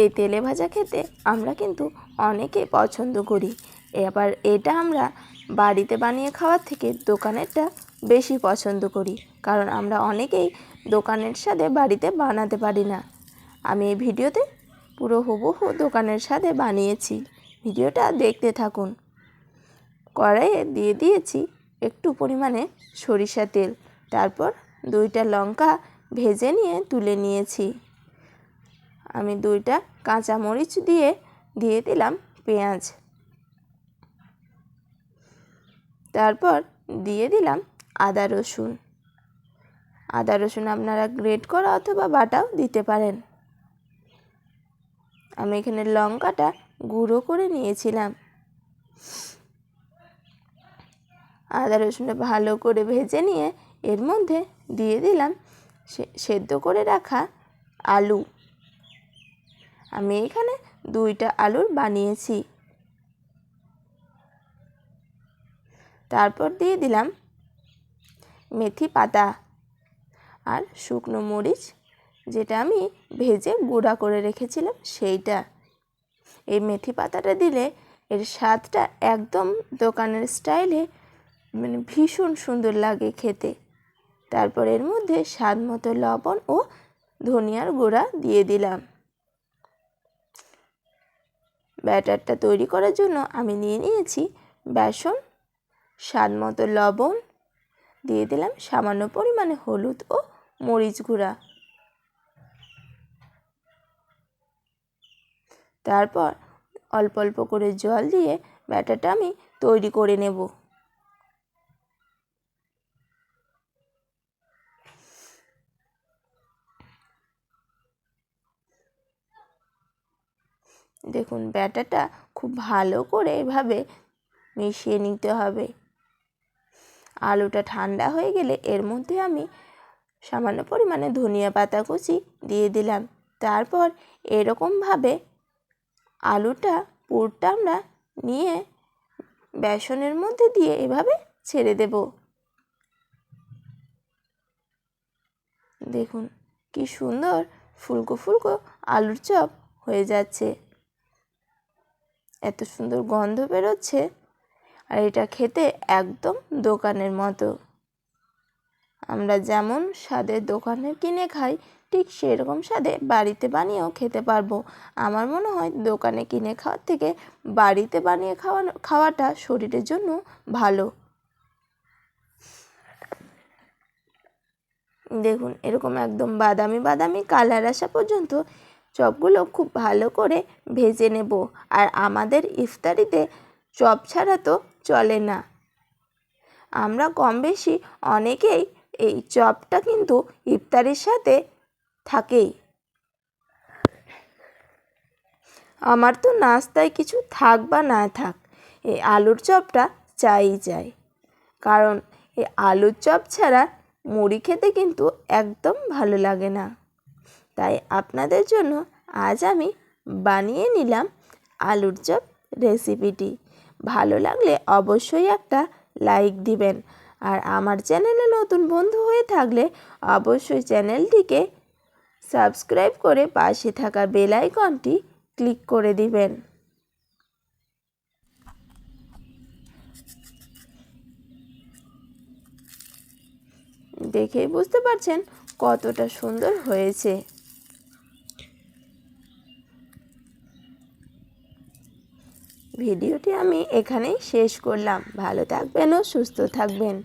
এই তেলে ভাজা খেতে আমরা কিন্তু অনেকে পছন্দ করি। এবার এটা আমরা বাড়িতে বানিয়ে খাওয়ার থেকে দোকানেরটা বেশি পছন্দ করি, কারণ আমরা অনেকেই দোকানের স্বাদে বাড়িতে বানাতে পারি না। আমি এই ভিডিওতে পুরো হুবহু দোকানের স্বাদে বানিয়েছি, ভিডিওটা দেখতে থাকুন। কড়াইয়ে দিয়ে দিয়েছি একটু পরিমাণে সরিষা তেল, তারপর 2টা লঙ্কা ভেজে নিয়ে তুলে নিয়েছি। আমি 2টা কাঁচা মরিচ দিয়ে দিলাম পেঁয়াজ, তারপর দিয়ে দিলাম আদা রসুন। আদা রসুন আপনারা গ্রেট করা অথবা বাটাও দিতে পারেন। আমি এখানে লঙ্কাটা গুঁড়ো করে নিয়েছিলাম। আদা রসুনটা ভালো করে ভেজে নিয়ে এর মধ্যে দিয়ে দিলাম সেদ্ধ করে রাখা আলু। আমি এখানে 2টা আলুর বানিয়েছি। তারপর দিয়ে দিলাম মেথি পাতা আর শুকনো মরিচ, যেটা আমি ভেজে গুঁড়া করে রেখেছিলাম সেইটা। এই মেথি পাতাটা দিলে এর স্বাদটা একদম দোকানের স্টাইলে ভীষণ সুন্দর লাগে খেতে। তারপর এর মধ্যে স্বাদ মতো লবণ ও ধনিয়ার গুঁড়া দিয়ে দিলাম। ব্যাটারটা তৈরি করার জন্য আমি নিয়ে নিয়েছি বেসন, স্বাদ মতো লবণ, দিয়ে দিলাম সামান্য পরিমাণে হলুদ ও মরিচ গুঁড়া। তারপর অল্প অল্প করে জল দিয়ে ব্যাটারটা আমি তৈরি করে নেব। দেখুন ব্যাটারটা খুব ভালো করে এভাবে মিশিয়ে নিতে হবে। আলুটা ঠান্ডা হয়ে গেলে এর মধ্যে আমি সামান্য পরিমাণে ধনিয়া পাতা কুচি দিয়ে দিলাম। তারপর এরকমভাবে আলুটা পুরটা আমরা নিয়ে বেসনের মধ্যে দিয়ে এভাবে ছেড়ে দেব। দেখুন কি সুন্দর ফুলকো ফুলকো আলুর চপ হয়ে যাচ্ছে, এত সুন্দর গন্ধ বেরোচ্ছে, আর এটা খেতে একদম দোকানের মতো। আমরা যেমন স্বাদের দোকানে কিনে খাই ঠিক সেরকম স্বাদে বাড়িতে বানিয়েও খেতে পারবো। আমার মনে হয় দোকানে কিনে খাওয়ার থেকে বাড়িতে বানিয়ে খাওয়াটা শরীরের জন্য ভালো। দেখুন এরকম একদম বাদামি বাদামি কালার আসা পর্যন্ত চপগুলো খুব ভালো করে ভেজে নেব। আর আমাদের ইফতারিতে চপ ছাড়া তো চলে না। আমরা কম বেশি অনেকেই এই চপটা কিন্তু ইফতারির সাথে থাকেই। আমার তো নাস্তায় কিছু থাক বা না থাক, এই আলুর চপটা চাই, কারণ এই আলুর চপ ছাড়া মুড়ি খেতে কিন্তু একদম ভালো লাগে না। তাই আপনাদের জন্য আজ আমি বানিয়ে নিলাম আলুর চপ রেসিপিটি। ভালো লাগলে অবশ্যই একটা লাইক দিবেন, আর আমার চ্যানেলে নতুন বন্ধু হয়ে থাকলে অবশ্যই চ্যানেলটিকে সাবস্ক্রাইব করে পাশে থাকা বেল আইকনটি ক্লিক করে দিবেন। দেখেই বুঝতে পারছেন কতটা সুন্দর হয়েছে। ভিডিওটি আমি এখানেই শেষ করলাম। ভালো থাকবেন ও সুস্থ থাকবেন।